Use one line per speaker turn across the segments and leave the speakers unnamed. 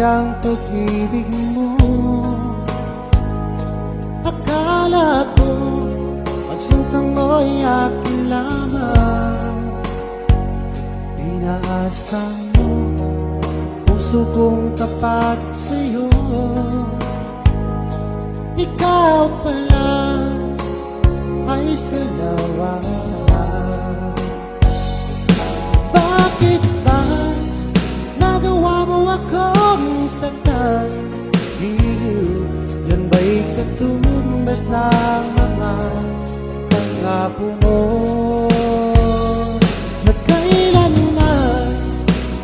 ang pag-ibig mo. Akala ko pagsuntang mo'y akin lamang. Pinaasa mo puso kong tapat sa'yo. Ikaw pala ay salawa. Bakit ba nagawa mo akong saktan? Yan ba'y katumbas ng mga pangako mo? Na kailanman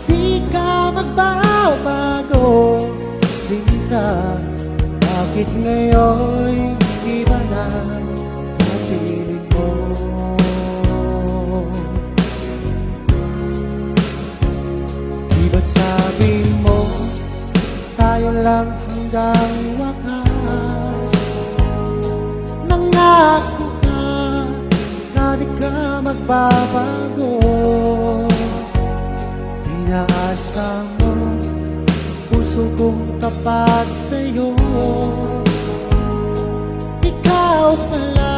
di ka magbabago, sinta. Bakit ngayon iba na kapiling mo? Di ba't sabi mo tayo lang hanggang wakas? Nangako ka na di ka magbabago. Pinaasa mo puso kong tapat sa'yo. Ikaw pala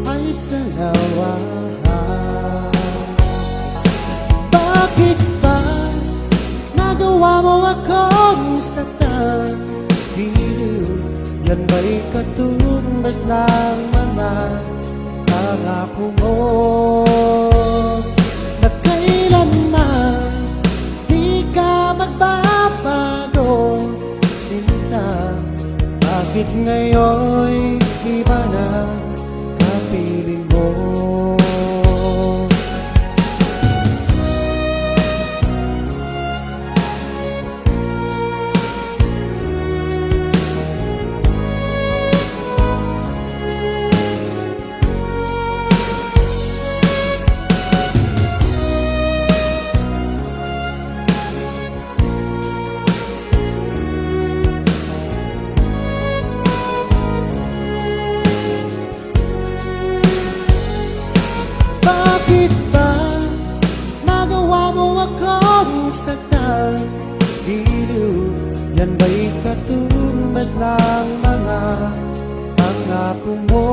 ay salawa. Bakit ba nagawa mo akong saktan? Yan ba'y katumbas ng mga pangako mo? Na kailanman di ka magbabago, sinta. Bakit ngayon iba na kapiling mo? Bakit ba nagawa mo akong saktan? Yan ba'y katumbas ng mga pangako mo?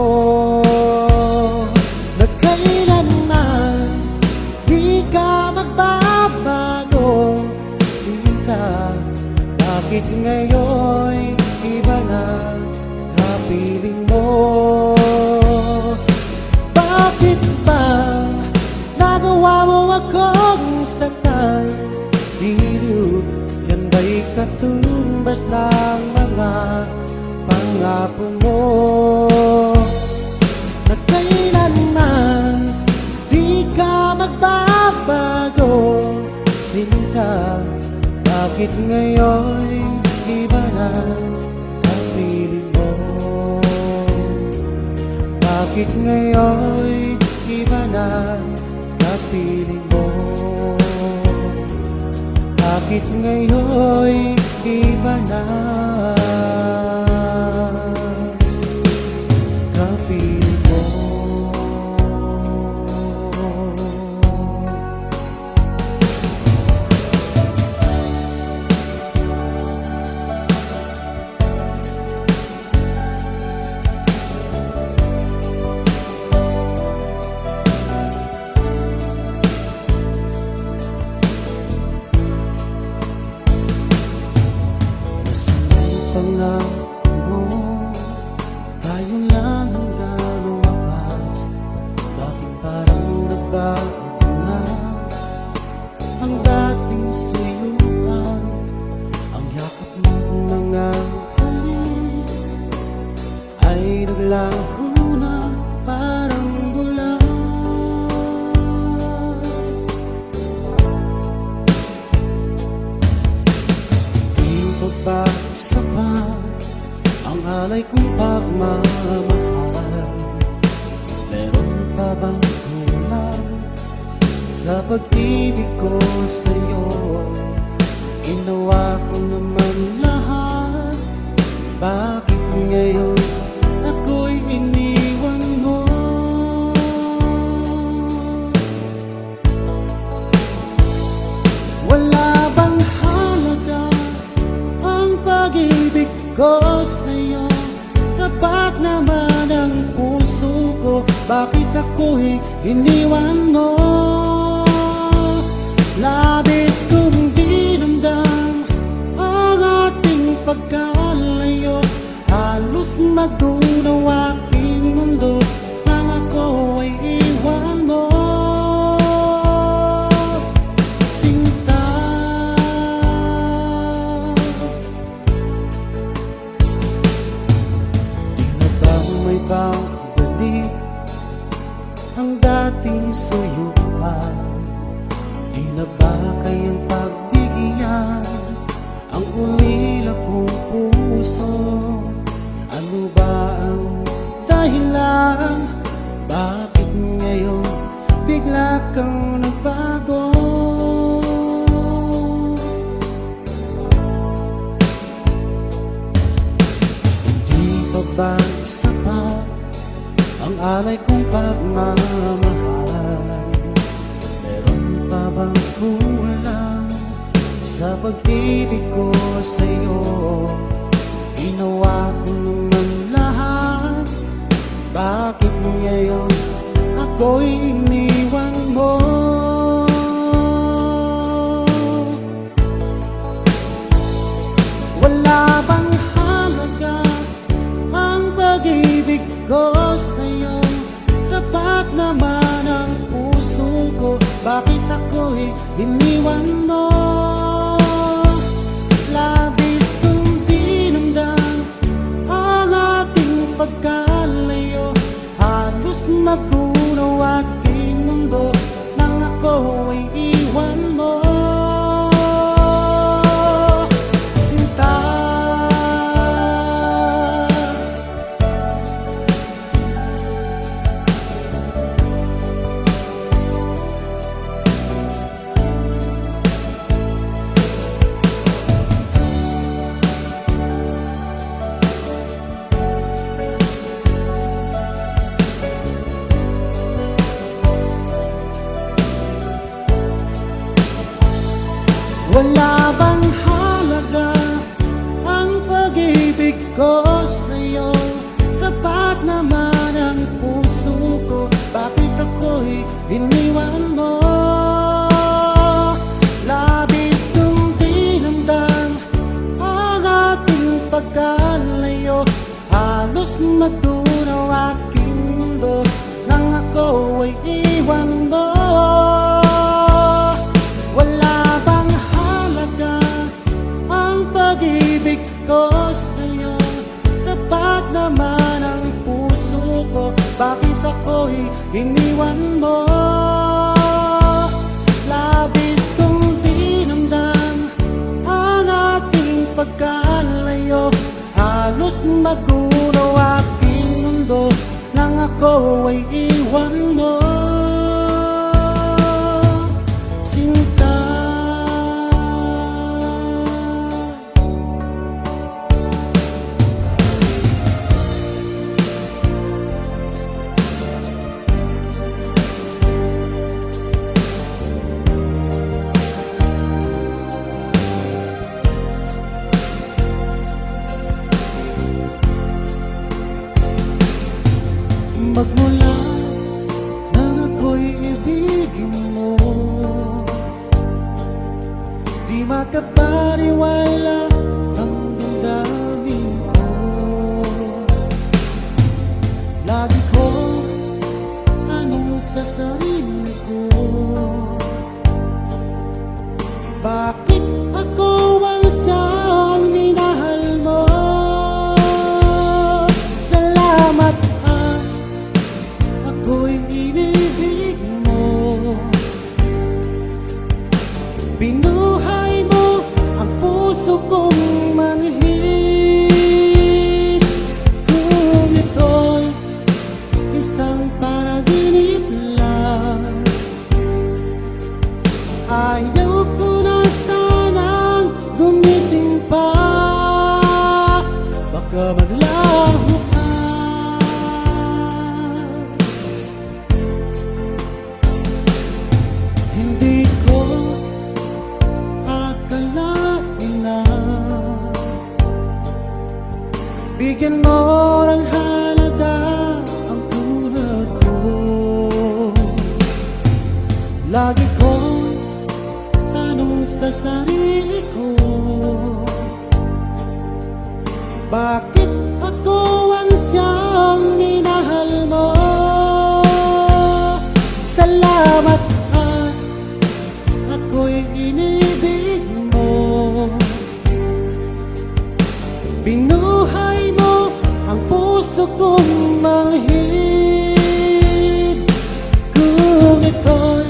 Na kailanman di ka magbabago, sinta. Bakit ngayon iba na kapiling mo? Bakit ba nagawa mo akong saktan? Yan ba'y katumbas ng mga pangako mo? Na kailanman di ka magbabago, sinta. Bakit ngayon iba na kapiling mo? Bakit ngayon iba na kapiling mo? Bakit ngayon iba na kapiling mo? Pangako mo, tayo lang hanggang wakas. Bakit parang nagbago na ang dating suyuan? Ang yakap mong mga halik ay naglaho na parang bulan. Di ba ba sapat ang alay kong pagmamahal? Meron pa bang kulang sa pag-ibig ko sa'yo? Ginawa ko naman lahat. Bakit ngayon ako'y iniwan mo? Wala bang halaga ako'y iniwan mo. Labis kong dinamdam ang ating pagkalayo. Halos magdunaw aking mundo nang ako ay iwan mo. Sinta, di na ba may babalik ang dating suyuan? Di na ba kayang pagbigyan ang ulila kong puso? Ano ba ang dahilan? Bakit ngayon bigla kang nagbago? Hindi pa ba sapat ang alay kong pagmamahal? Meron pa bang kulang sa pag-ibig ko sa'yo? Ginawa ko naman lahat, bakit ngayon ako'y iniwan mo? Wala bang halaga ang pag-ibig ko sa'yo? Tapat naman ang puso ko, bakit ako'y iniwan mo? Labis kong dinamdam ang ating pagkalayo. Halos magdunaw aking mundo nang ako ay iwan mo. Sinta, wala bang halaga ang pag-ibig ko sa'yo? Tapat naman ang puso ko, bakit ako'y iniwan mo? Labis kong dinamdam ang ating pagkalayo. Halos magdunaw aking mundo nang ako ay iwan mo. Wala bang halaga ang pag-ibig ko sa'yo? Tapat naman ang puso ko, bakit ako'y iniwan mo? Labis kong dinamdam ang ating pagkalayo. Halos magdunaw aking mundo nang ako ay iwan mo. Sinta, magmula nang ako'y ibigin mo, di makapaniwala ang damdamin ko. Lagi ko tanong sa sarili ko, bakit ako ang siyang minahal mo? Salamat ako'y inibig mo. Binuhay mo ang puso kong manhid. Kung ito'y isang panaginip lang, ayaw ko na sanang gumising pa. Baka maglaho ka. Hindi ko akalain na bigyan mo ng halaga ang tulad ko. Lagi kong tanong sa sarili ko, bakit ako ang siyang minahal mo? Salamat at ako'y inibig mo. Binuhay mo ang puso kong manhid. Kung ito'y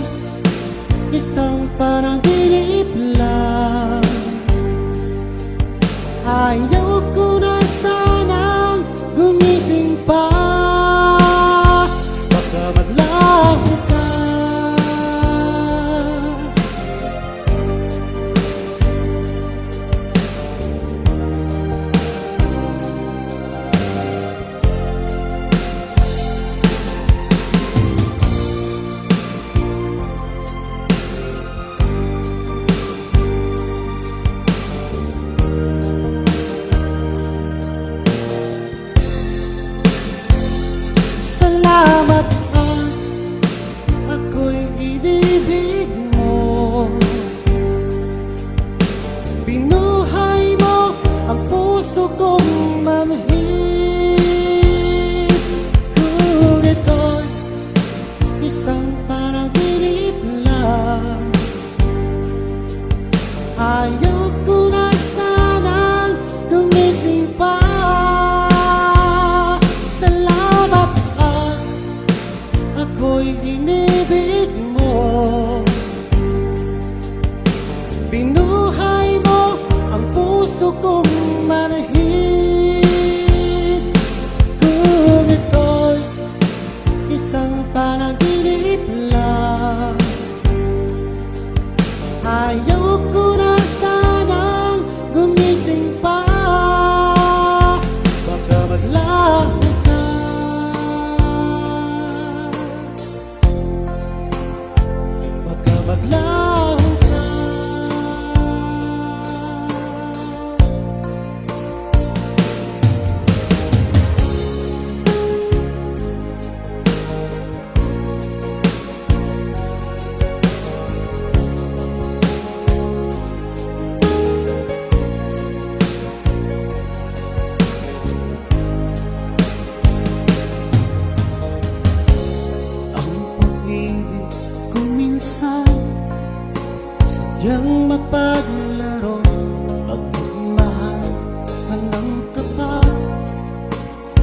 isang panaginip lang, ayaw ko na sanang gumising pa. Baka maglaho ka. Salamat at ako'y inibig mo. Binuhay mo ang puso kong manhid. Kung ito'y isang panaginip lang, ayaw ko na sanang gumising pa. Salamat at ako'y inibig mo. Binuhay mo ang puso kong manhid. Kung ito'y isang panaginip lang, ayaw ko na sanang gumising pa. Baka maglaho ka. Baka maglaho ka. Ang pag-ibig ko minsan sadyang mapaglaro. Pagmamahal ka ng tapat,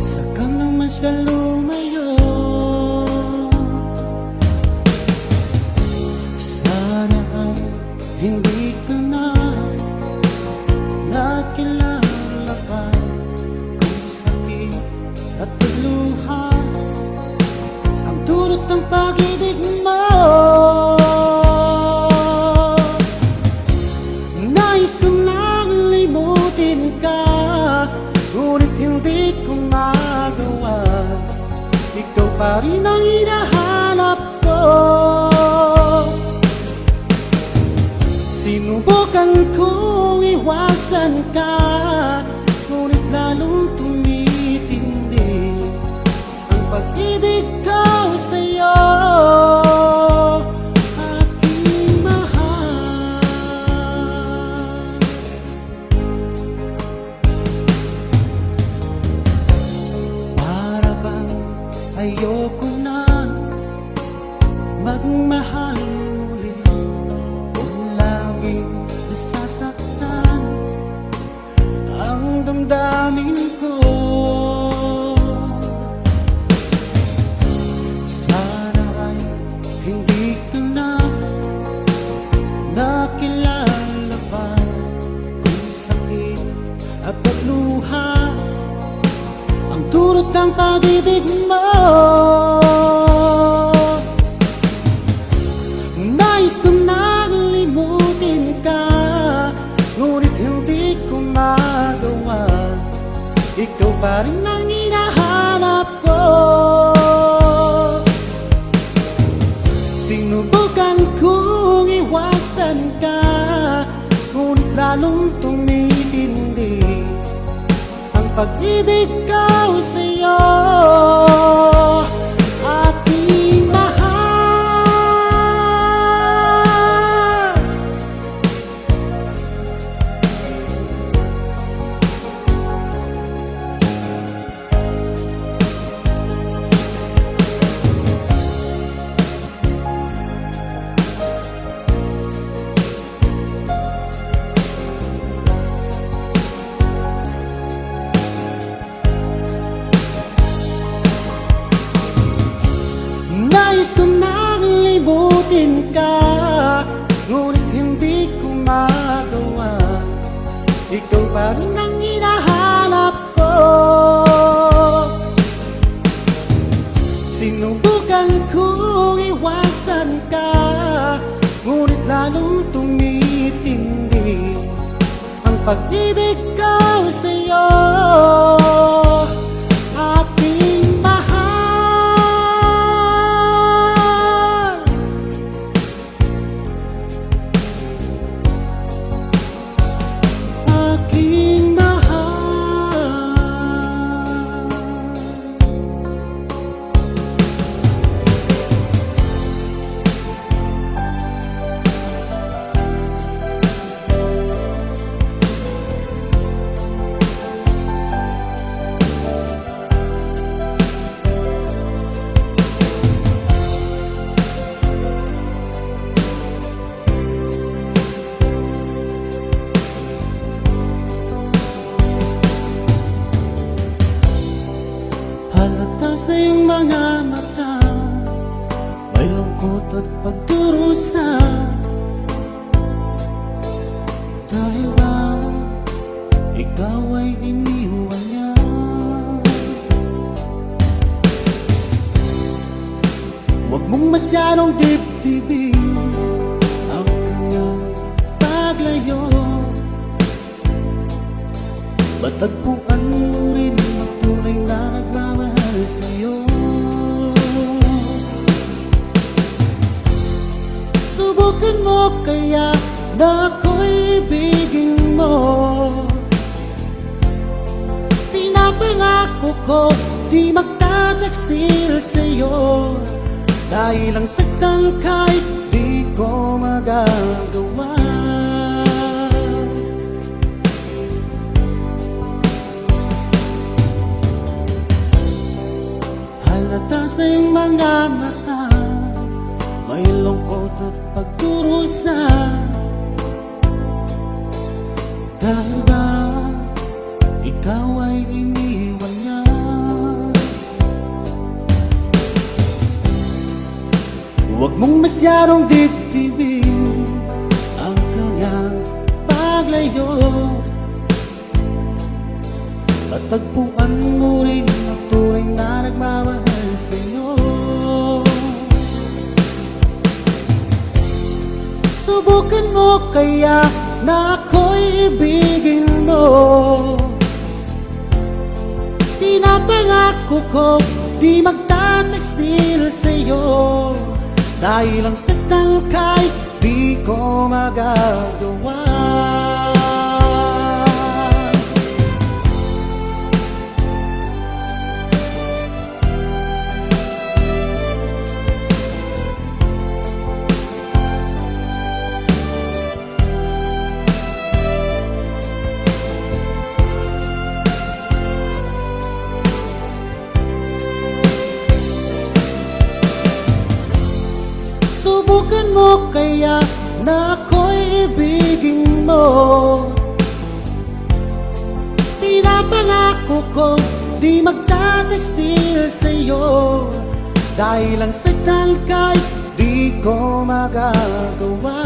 saka naman siya lumayo. Sana ay hindi ka na nakilala pa. Kung sakit at pagluha ang dulot ng pag-ibig mo. Nais ko nang limutin ka, ngunit hindi ko magawa. Ikaw pa rin ang hinahanap ko. Sinubukan kong iwasan ka, ngunit lalong tumitindi ang pag-ibig ko sa'yo. Aking mahal, para bang ayoko na magmahal muli, kung laging nasasaktan ang damdamin ko. Sana ay hindi ka na nakilala pa. Kung sakit at pagluha ang dulot ng pag-ibig mo. Nais ko nang limutin ka, ngunit hindi ko magawa. Ikaw pa rin ang hinahanap ko. Sinubukan kong iwasan ka, ngunit lalong tumitindi ang pag-ibig ko sa'yo. Aking mahal, Nais ko nang limutin ka, ngunit hindi ko magawa. Ikaw pa rin ang hinahanap ko. Sinubukan kong iwasan ka, ngunit lalong tumitindi ang pag-ibig ko sa'yo. Aking mahal, aking mahal. Halata sa iyong mga mata, may lungkot at pagdurusa. Dahil ba ikaw ay iniwan niya? Huwag mong masyadong dibdibin ang kanyang paglayo. Matagpuan mo rin ang tunay na nagmamahal sa'yo. Subukan mo kaya na ako'y ibigin mo. Pinapangako ko di magtataksil sa'yo, dahil ang saktan kahit di ko magagawa. Halata sa iyong mga mata, may lungkot at pagdurusa. Dahil ba ikaw ay iniwan niya? Huwag mong masyadong dibdibin ang kanyang paglayo. Matagpuan mo rin ang tunay na nagmamahal sa'yo. Subukan mo kaya na ako'y ibigin mo. Pinapangako ko di magtataksil sa'yo, dahil ang saktan kahit di ko magagawa. Subukan mo kaya na ako'y ibigin mo. Pinapangako ko di magtataksil sa'yo, dahil ang saktan kahit di ko magagawa.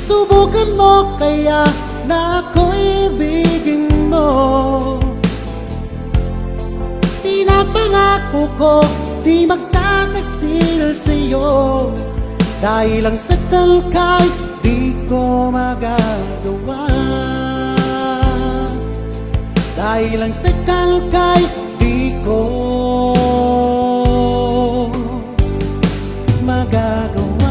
Subukan mo kaya na ako'y ibigin mo. Pinapangako ko di magtataksil sa'yo, dahil ang saktan kahit di ko magagawa. Dahil ang saktan kahit di ko magagawa.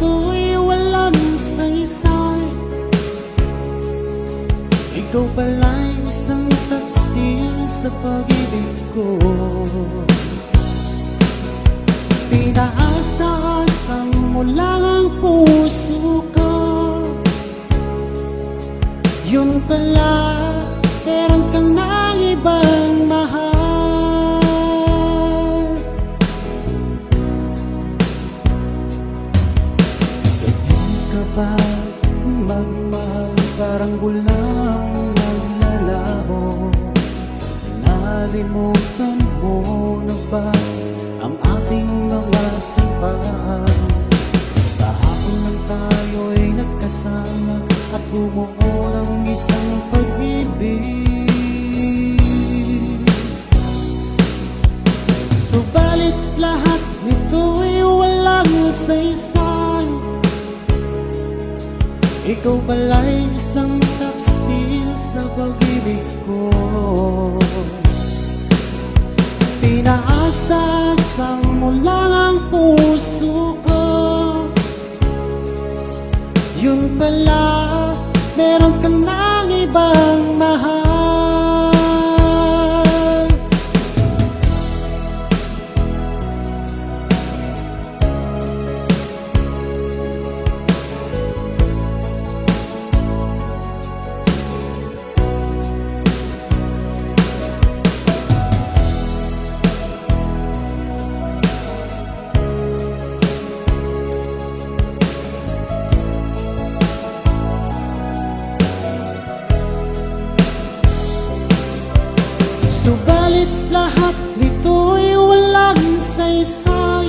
nito'y walang saysay. Ikaw pala'y isang taksil sa pag-ibig ko. Pinaasa-asang mo lang ang puso ko. Yun pala, meron kang nang ibang mahal. Ganyan ka ba magmahal? Parang bulang naglalaho. Nalimutan mo na ba ang ating mga sampaan? Kahapon lang tayo'y nagkasama at bumuo ng isang pag-ibig. Subalit lahat nito'y walang saysay. Ikaw pala'y isang taksil sa pag-ibig ko. Pinaasa-asang mo lang ang puso ko. Yun pala, meron kang nang ibang mahal. Subalit lahat nito'y walang saysay.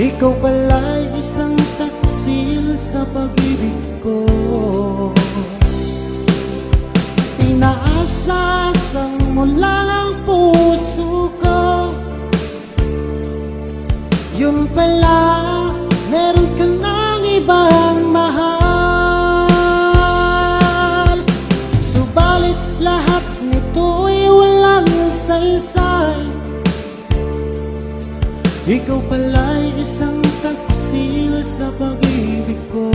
Ikaw pala'y isang taksil sa pag-ibig ko. Pinaasa-asang mo lang ang puso ko. Yun pala, meron kang nang ibang mahal. Lahat nito'y walang saysay. Ikaw pala'y isang taksil sa pag-ibig ko.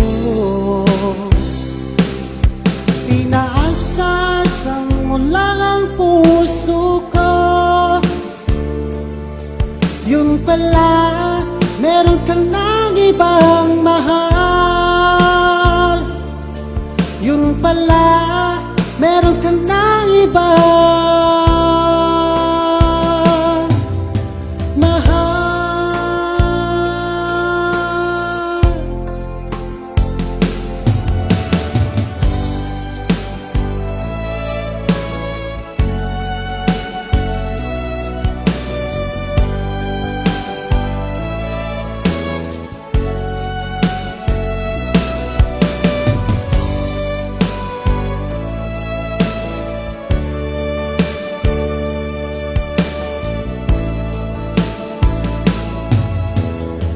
Pinaasa-asang mo lang ang puso ko. Yun pala, meron kang nang ibang mahal. Yun pala, meron kang nang ibang mahal.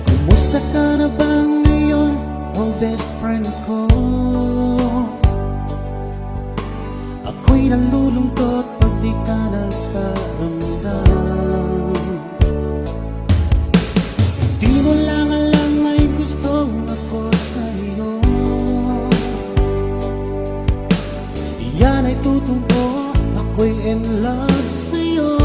Kumusta ka na ba ngayon, oh best friend ko? Ako'y nalulungkot pag di ka nagparamdam. Di mo lang alam may gustong ako sa'yo. Yan ay totoo, ako'y in love sa'yo.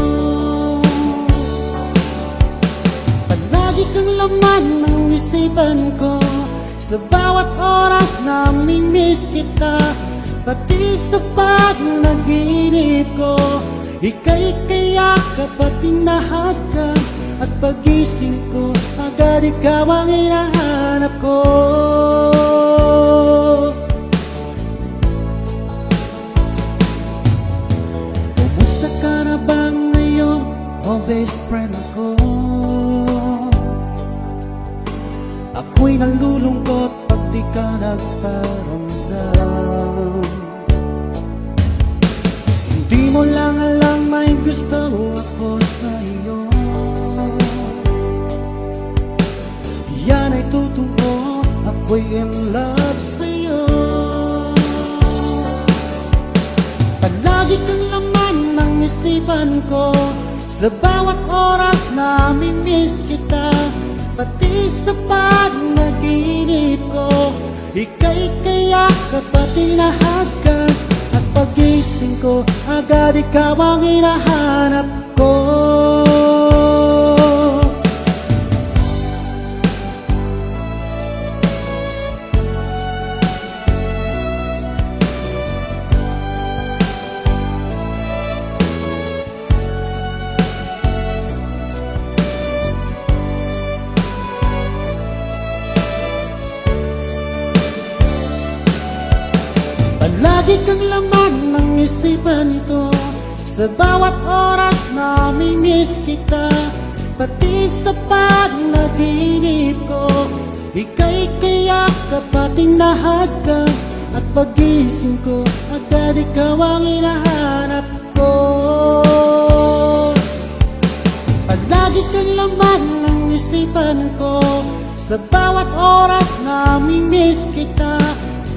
Palagi kang laman ng isipan ko. Sa bawat oras na mimiss kita, pati sa pag-naginip ko. Ika'y kayakap at hinahadkam, at pagising ko, agad ikaw ang hinahanap ko. Kumusta ka na ba ngayon, oh best friend ko? Ako'y nalulungkot pag di ka nagparamdam. Hindi mo lang alam may gusto ako sa'yo. Yan ay totoo, ako'y in love sa'yo. Palagi kang laman ng isipan ko. Sa bawat oras na mimiss kita, pati sa panaginip ko. Ika'y kayakap at tinahagkan, at pagising ko agad ikaw ang hinahanap ko. Palagi kang laman ng isipan ko, sa bawat oras namimiss kita. Pati sa panaginip ko, ika'y kayakap at tinahagkan, at pagising ko agad ikaw ang hinahanap ko. Palagi kang laman ng isipan ko, sa bawat oras namimiss kita.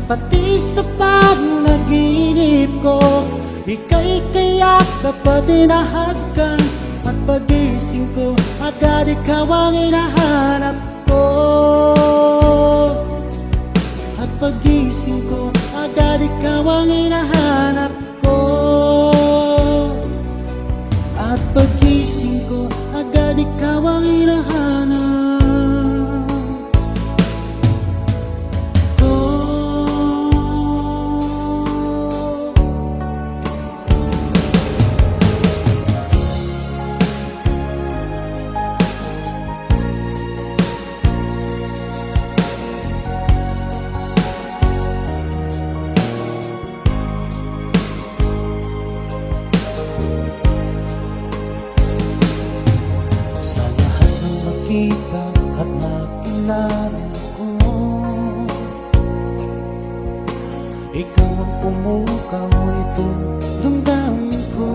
Pati sa panaginip ko, ika'y kayakap at tinahagkan, at pagising ko agad ikaw ang hinahanap ko. At pagising ko agad ikaw ang hinahanap ko. At pagising ko agad ikaw ang hinahanap. Sa lahat ng makita at makilala ko, ikaw ang pumukaw itong damdamin ko.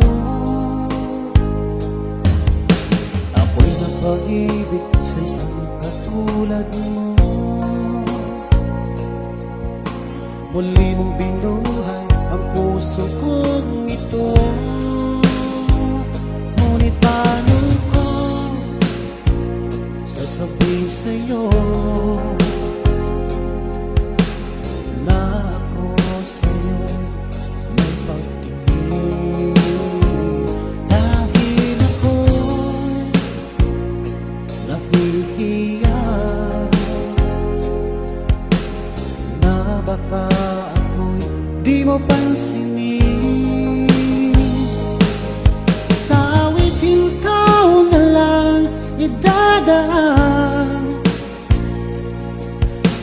Ako'y napaibig sa isang katulad mo. Muli mong binuhay ang puso kong ito. Ngunit paano ko sasabihin sa'yo na ako sa'yo may pagtingin? Dahil ako'y nahihiya na baka ako'y di mo pansinin. Sa awitin ikaw na lang idadaan,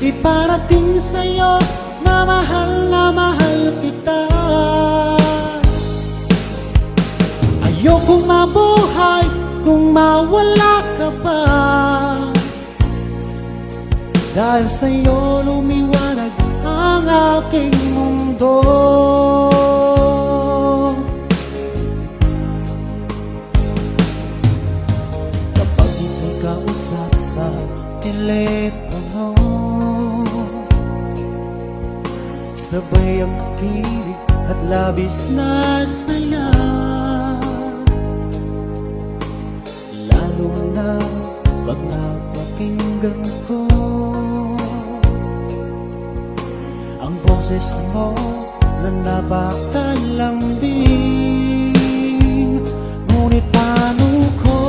iparating sa'yo na mahal kita. Ayokong mabuhay kung mawala ka pa, dahil sa'yo lumiwanag ang aking mundo. Kapag ika'y kausap sa telepono, sabay ang kilig at labis na saya. Lalo na pag napakinggan ko ang boses mo na napakalambing. Ngunit paano ko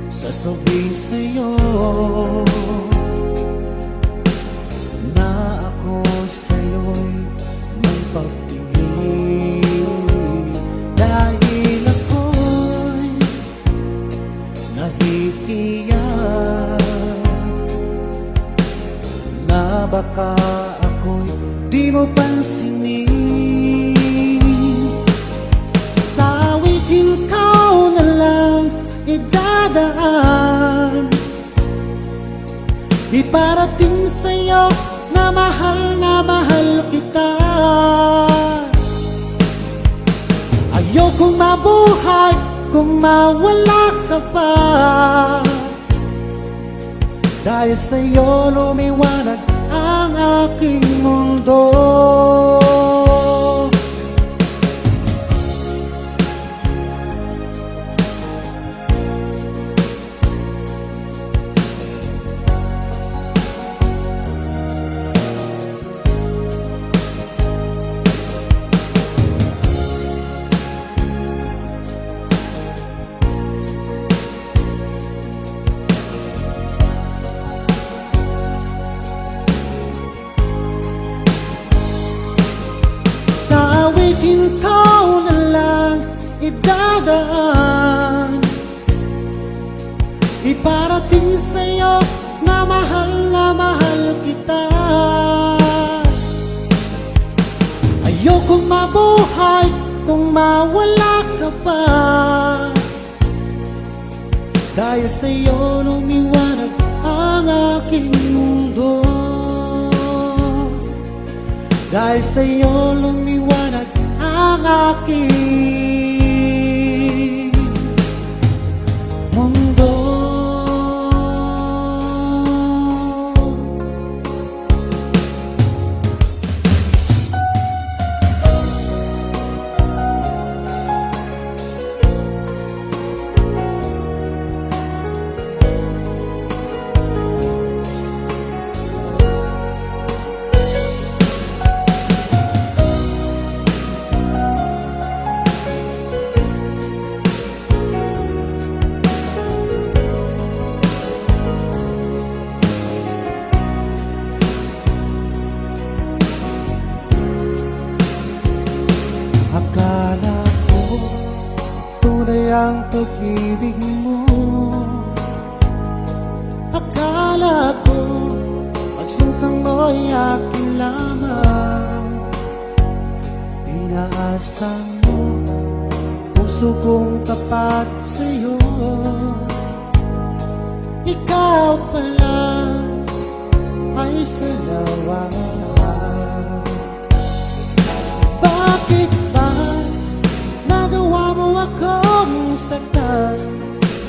sasabihin sa'yo na ako sa'yo'y may pagtingin? Dahil ako'y nahihiya na baka ako'y di mo pansinin. Sa awitin ikaw na lang idadaan, iparating sa'yo na mahal kita. Ayokong mabuhay kung mawala ka pa, dahil sa'yo lumiwanag ang aking mundo. dumadaan, iparating sa'yo na mahal kita. Ayokong mabuhay kung mawala ka pa, dahil sa'yo lumiwanag ang aking mundo. Dahil sa'yo lumiwanag ang aking mundo. Akala ko tunay ang pag-ibig mo. Akala ko pagsutang mo'y akin lamang. Inaasa mo puso kong tapat sa'yo. Ikaw pala ay salawahan. Bakit ba nagawa mo akong saktan?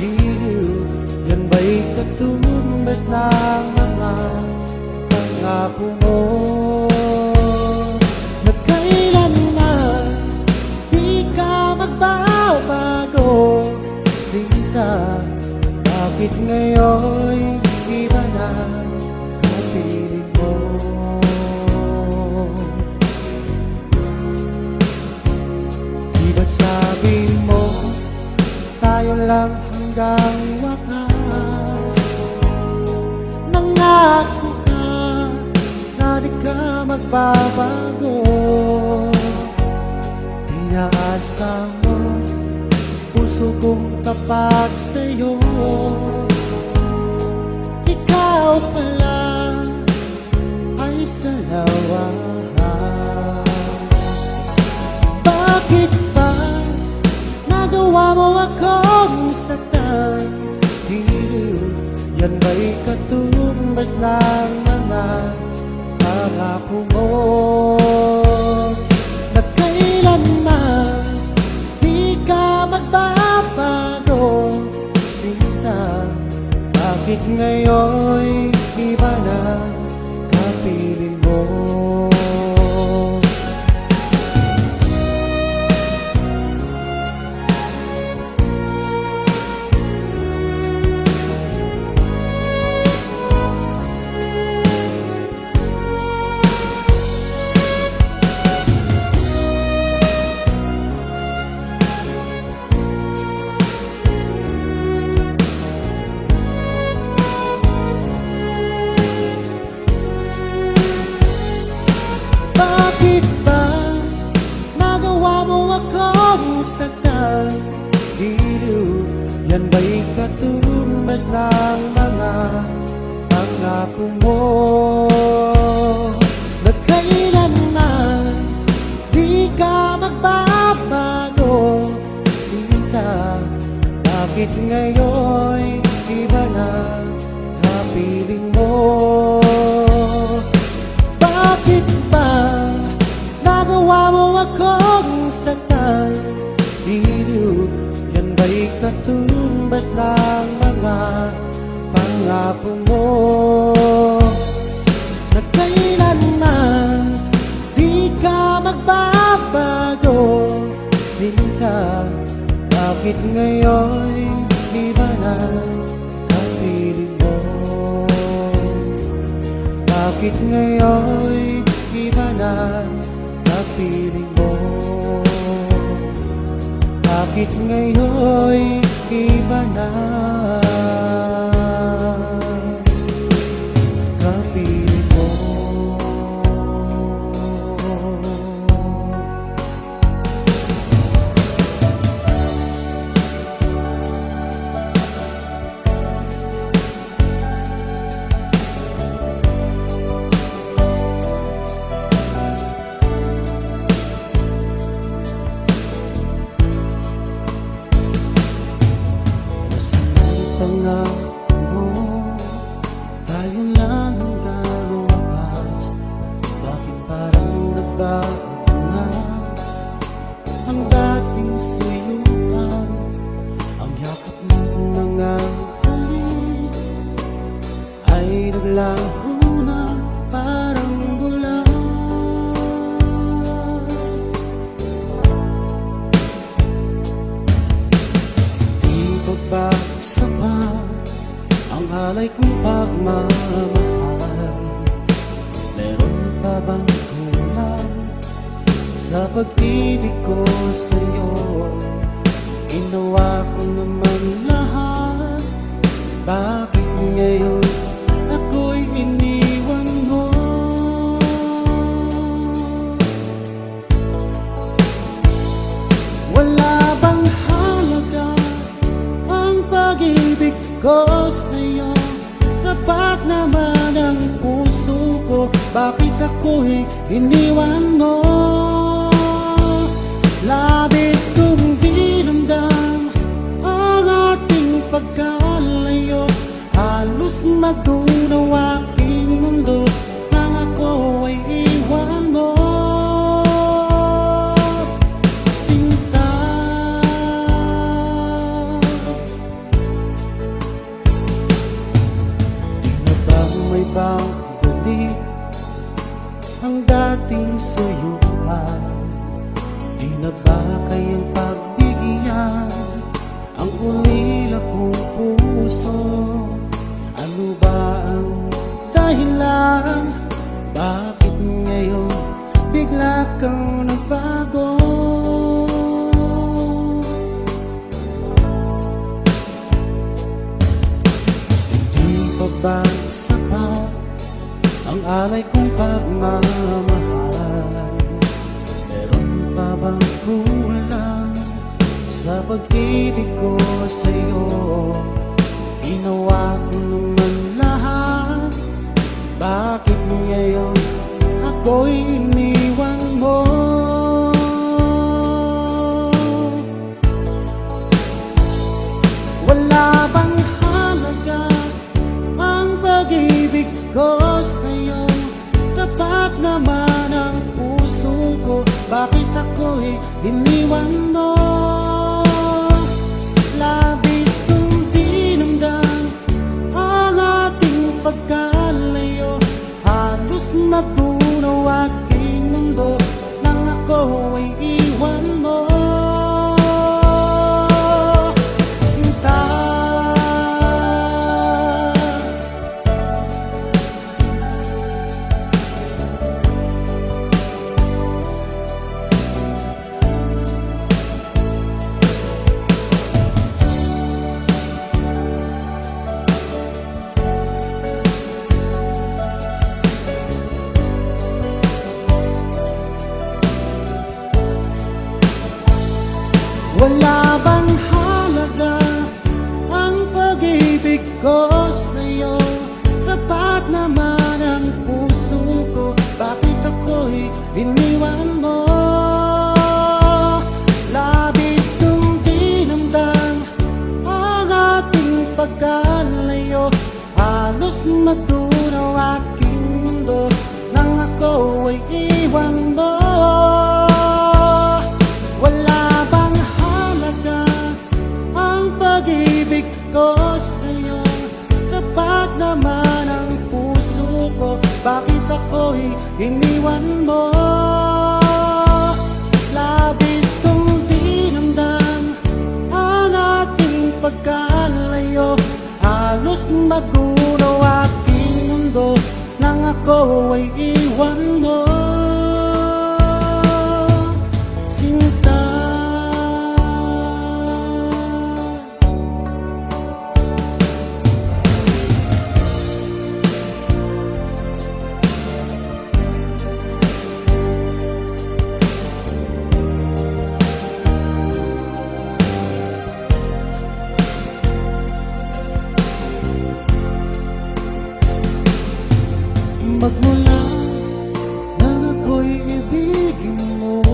Iliw, yan ba'y katumbas ng mga pangako mo? Na kailanman di ka magbabago, sinta. Bakit ngayon iba na kapiling mo? Ba't sabi mo tayo lang hanggang wakas? Nangako ka na di ka magbabago. Inaasa mo puso kong tapat sa'yo. Ikaw pala ay salawahan. Bakit nagawa mo akong saktan? Iliw, yan ba'y katumbas ng mga pangako mo? Na kailanman di ka magbabago, sinta. Bakit ngayon iba na kapiling mo? Bakit ba nagawa mo akong saktan? Iliw, yan ba'y katumbas ng mga pangako mo? Na kailanman di ka magbabago, sinta. Bakit ngayon iba na kapiling mo? Bakit ba nagawa mo akong saktan? Iliw, yan ba'y katumbas ng mga pangako mo? Na kailanman di ka magbabago, sinta. Bakit ngayon iba na kapiling mo? Bakit ngayon iba na kapiling mo? Bakit ngayon iba na kapiling mo? laho na parang bula. Di pa ba sapat ang alay kong pagmamahal? Meron pa bang kulang sa pag-ibig ko sa'yo? Ginawa ko naman lahat, bakit ngayon ako'y iniwan mo? Wala bang halaga ang pag-ibig ko sa'yo? Tapat naman ang puso ko, bakit ako'y iniwan mo? Labis kong dinamdam ang ating pagkalayo, halos magdunaw aking mundo nang ako ay iwan mo. Sinta, di na ba may babalik ang dating suyuan? Di na ba kayang pagbigyan ang ulila kong puso? Ano ba ang dahilan? Bakit ngayon bigla kang nagbago? Hindi pa ba sapat ang alay kong pagmamahal? Meron pa bang kulang sa pag-ibig ko sa'yo? Ginawa ko naman lahat, bakit ngayon ako'y iniwan mo? Wala bang halaga ang pag-ibig ko sa'yo? Tapat naman ang puso ko, bakit ako'y iniwan mo? Labis kong dinamdam ang ating pagkalayo, halos magdunaw aking mundo nang ako ay iwan mo. Sinta, wala bang halaga ang pag-ibig ko sa'yo? Tapat naman ang puso ko, bakit ako'y iniwan mo? Labis kong dinamdam ang ating pagkalayo, halos magdunaw aking mundo nang ako ay iwan mo. Wala bang halaga ang pag-ibig ko sa'yo? Tapat naman ang puso ko, bakit ako'y iniwan mo? Labis kong dinamdam ang ating pagkalayo, halos magdunaw aking mundo nang ako ay iwan mo. Sinta, magmula nang ako'y ibigin mo,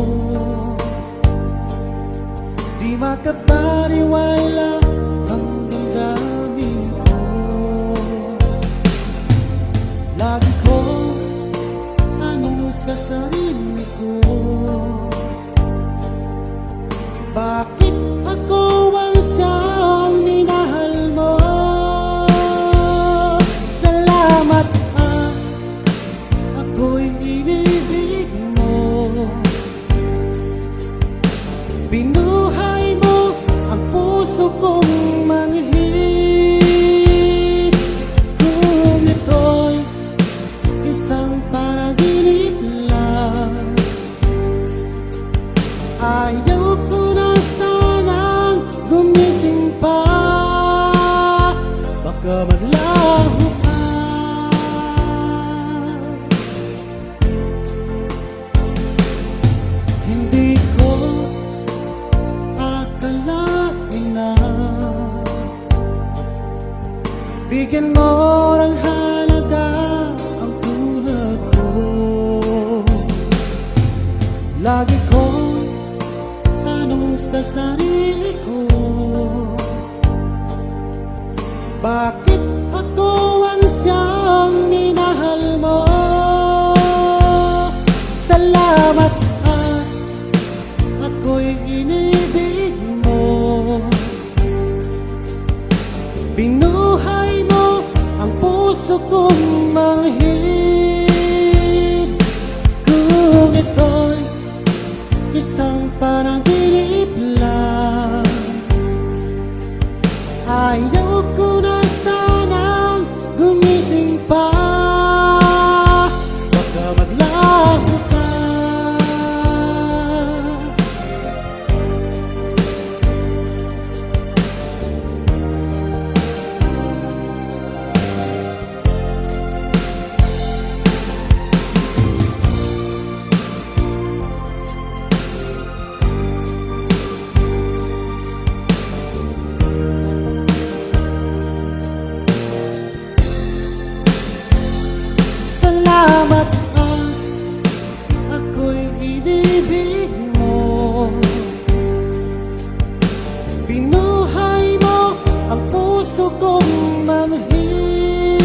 di makapaniwala ang damdamin ko. Lagi ko tanong sa sarili ko, bakit ako ang siyang minahal mo? Salamat kong manhid kung ito'y isang panaginip lang. Ayaw ko na sanang gumising pa, baka maglaho ka. Salamat at ako'y inibig mo. Binuhay mo ang puso kong manhid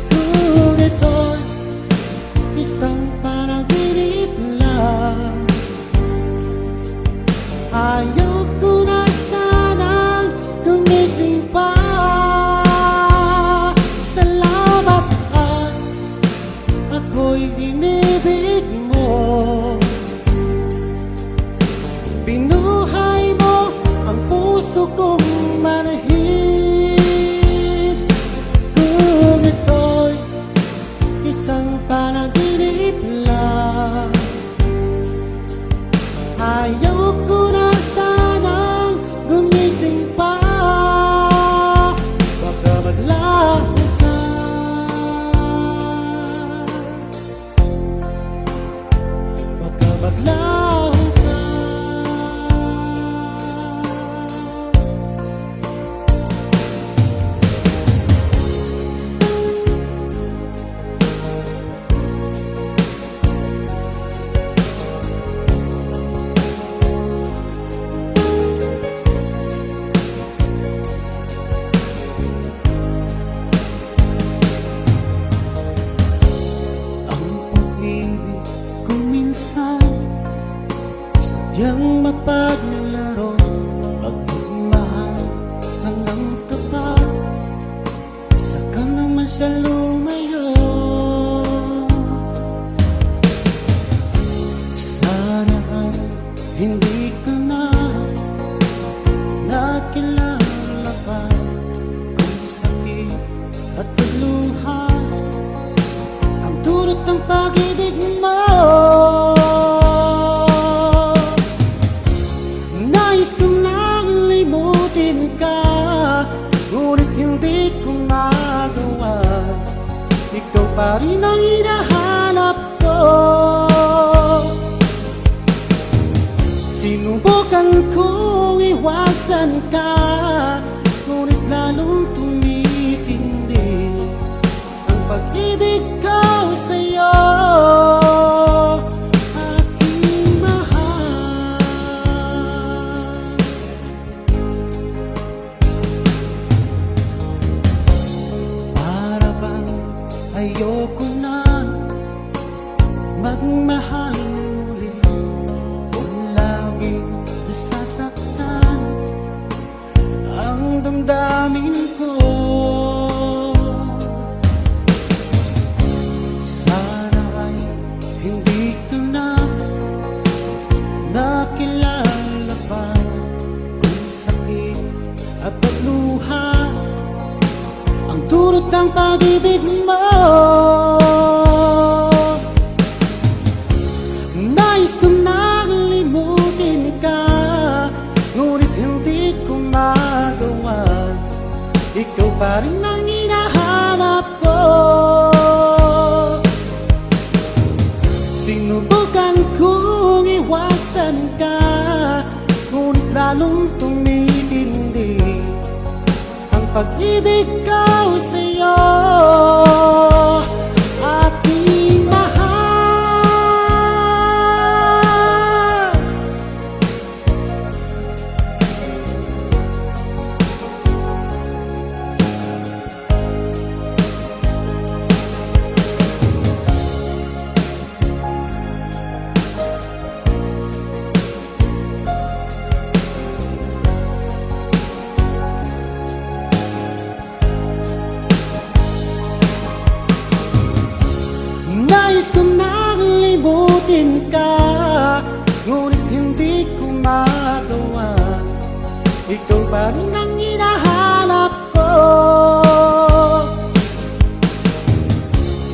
kung ito'y isang panaginip lang. Ayaw ko na sanang gumising pa. Salamat at ako'y inibig mo. Binuhay mo ang puso kong manhid kung ito'y isang panaginip lang. Ayaw ko na sanang gumising pa, baka maglaho ka. Baka maglaho ka. Sadyang mapaglaro, pagmamahal ka ng tapat, saka naman siya lumayo. Sana ay hindi ka na nakilala pa, kung sakit at pagluha ang dulot ng pag-ibig mo. Nais kong nang limutin ka, ngunit hindi ko magawa. Ikaw pa rin ang hinahanap ko. Sinubukan kong iwasan ka, ngunit lalong tumitindi ang pag-ibig ko sa'yo. Ayoko na magmahal muli kung laging nasasaktan ang damdamin ko. Sana ay hindi ko na nakilala pa, kung sakit at pagluha ang dulot ng pag-ibig mo. Nais ko nang limutin ka, ngunit hindi ko magawa. Ikaw pa rin ang hinahanap ko. Sinubukan kong iwasan ka, ngunit lalong tumitindi ang pag-ibig ko sa'yo. Aking mahal,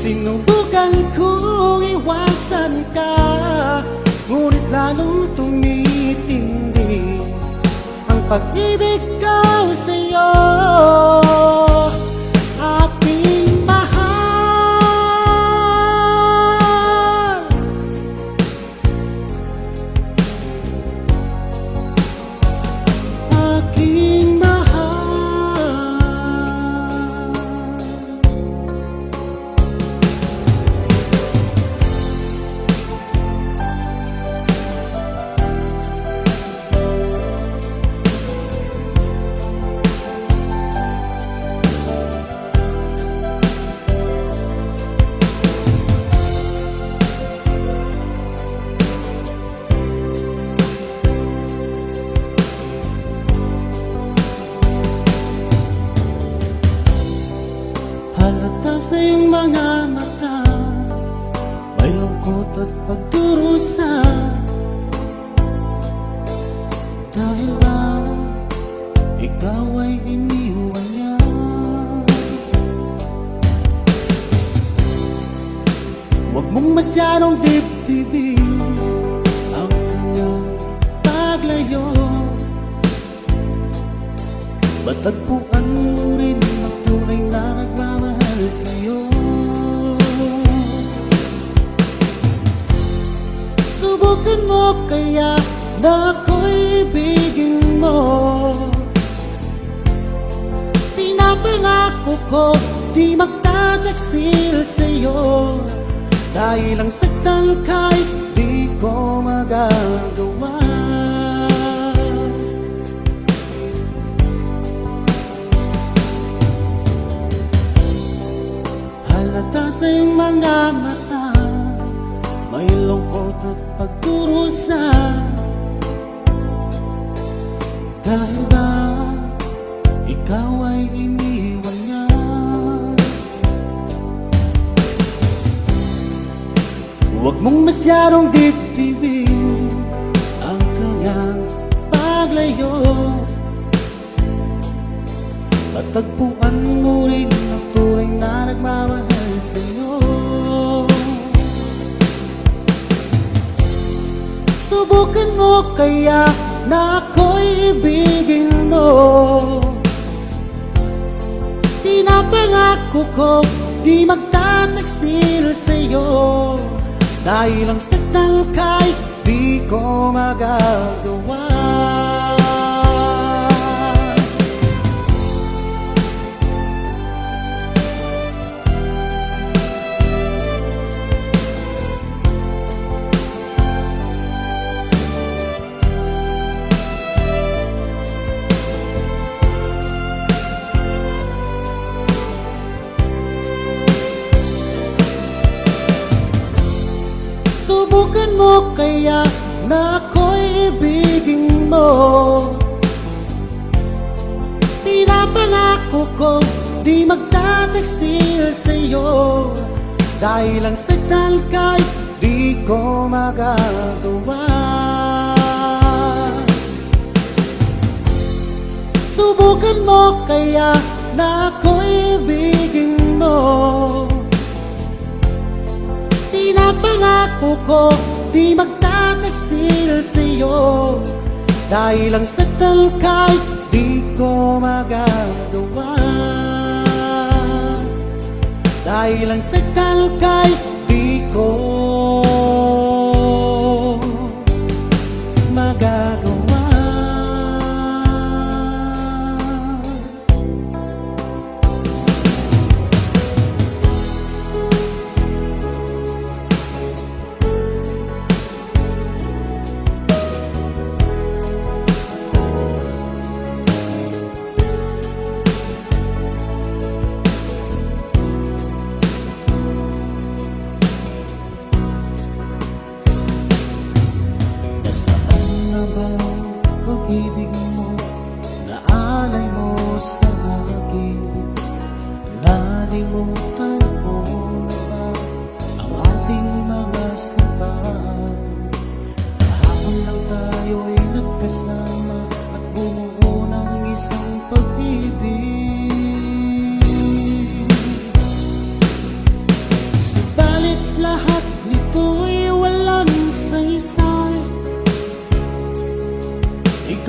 Sinubukan kong iwasan ka, ngunit lalong tumitindi ang pag-ibig ko sa'yo, aking mahal. Aking mahal. Halata sa iyong mga mata, may lungkot at pagdurusa, dahil ba ikaw ay iniwan niya. Huwag mong masyadong dibdibin ang kanyang paglayo, matagpuan mo rin ang tunay na nagmamahal sa'yo. Subukan mo kaya na ako'y ibigin mo. Pinapangako ko di magtataksil sa'yo, dahil ang saktan ka'y di ko magagawa. Halata sa iyong mga mata, may lungkot at pagdurusa, dahil ba ikaw ay iniwan niya. Huwag mong masyadong dibdibin ang kanyang paglayo, matagpuan mo rin ang tunay na nagmamahal sa'yo. Subukan mo kaya na ako'y ibigin mo. Pinapangako ko di magtataksil sa'yo, dahil ang saktan ka'y di ko magagawa. Subukan mo kaya na ako'y ibigin mo. Pinapangako ko di magtataksil sa'yo, dahil ang saktan ka'y di ko magagawa. Subukan mo kaya na ako'y ibigin mo. Pinapangako ko di magtataksil sa'yo, dahil ang saktan ka'y di ko magagawa. Dahil ang saktan ka'y di ko magagawa.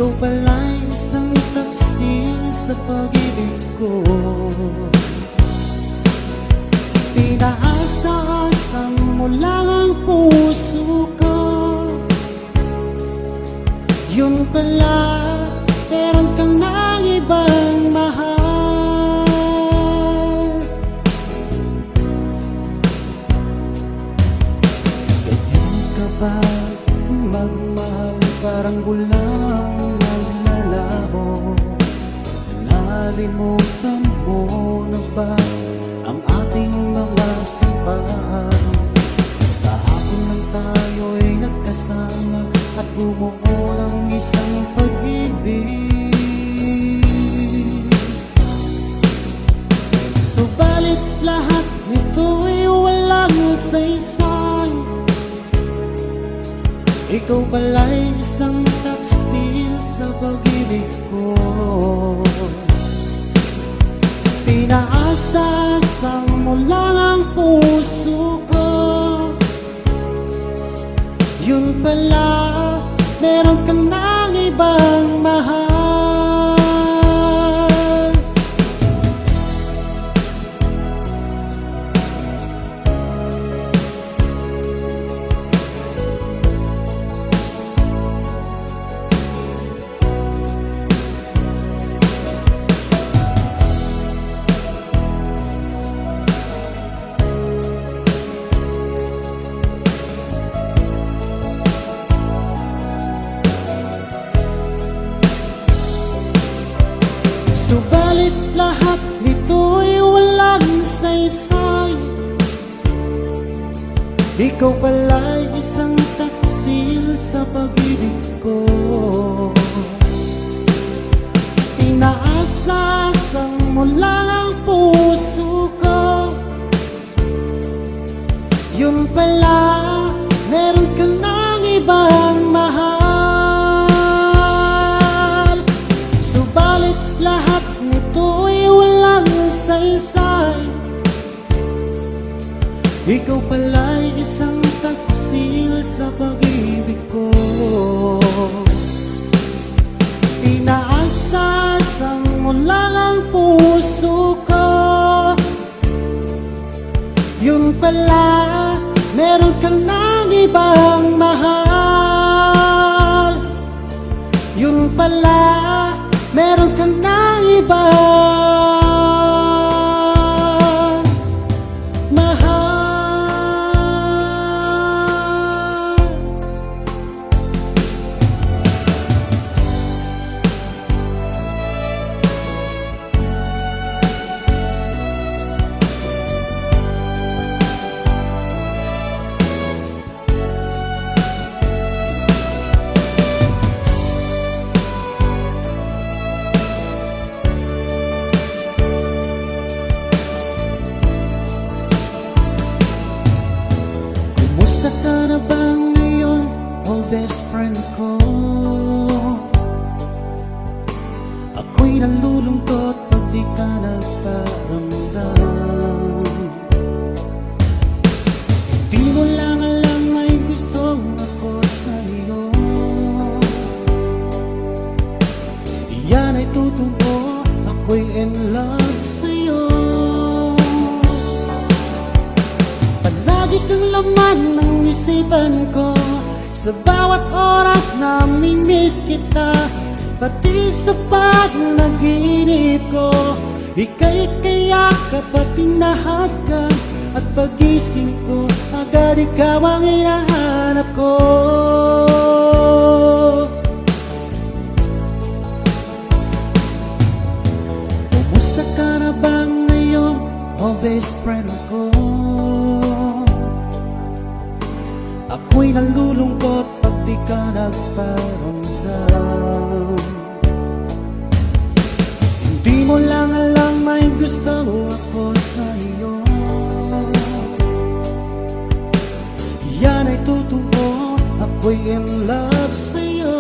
Ikaw pala'y isang taksil sa pag-ibig ko. Pinaasa-asang mo lang ang puso ko. Yun pala, meron kang nang ibang mahal. Ganyan ka ba magmahal? Parang bulang naglalaho. Nalimutan mo na ba ang ating mga sipahan? Kahapon lang tayo'y nagkasama at bumuo ng isang pag-ibig. Subalit lahat nito'y walang saysay. Ikaw pala'y isang taksil sa pag-ibig ko. Pinaasa-asang mo lang ang puso ko. Yun pala, meron kang nang ibang mahal. Subalit lahat nito'y walang saysay. Ikaw pala'y isang taksil sa pag-ibig ko. Inaasa-asang mo lang ang puso ko. Yun pala, meron kang nang ibang mahal. Subalit lahat nito'y walang saysay. Ikaw pala'y isang taksil sa pag-ibig ko. Pinaasa-asang mo lang ang puso ko. Yun pala, meron kang nang ibang mahal. Yun pala, meron kang nang ibang mahal. Kumusta ka na ba ngayon, oh best friend ko? Ako'y nalulungkot pag di ka nagparamdam. Di mo lang alam may gustong ako sa'yo. Iyan ay totoo, ako'y in love sa'yo. Palagi kang laman ng isipan ko. Sa bawat oras na mimiss kita, pati sa pag-naginip ko. Ika'y kayakap at pinahagkan, at pagising ko, agad ikaw ang hinahanap ko. Kumusta ka na ba ngayon, oh best friend ko? Ako'y nalulungkot pag di ka nagparamdam. Hindi mo lang alam may gusto ako sa'yo. Yan ay totoo, ako'y in love sa'yo.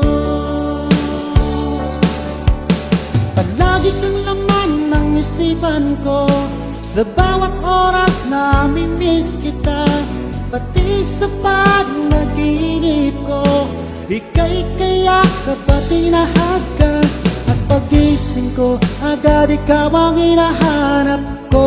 Palagi kang laman ng isipan ko. Sa bawat oras na mimiss kita, pati sa pag-naginip ko. Ika'y kayakap at hinahanap Agad ikaw ang hinahanap ko.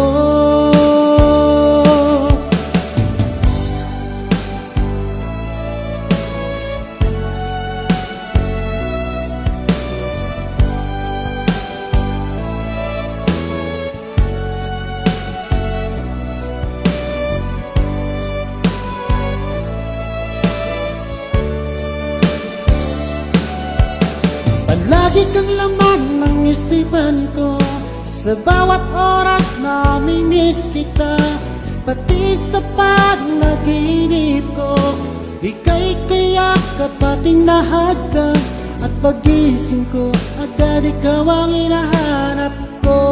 Palagi kang laman ng isipan ko, sa bawat oras na minis kita. Pati sa pag-naginip ko, ika'y kayakap at hinahadgang. At pag-gising ko, agad ikaw ang hinahanap ko.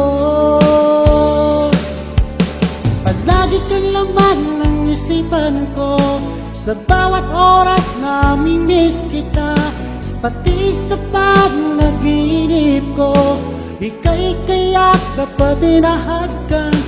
Palagi kang laman ng isipan ko, sa bawat oras na minis kita. Pati sa pag-naginip ko, ika'y kayakap at hinahadgang.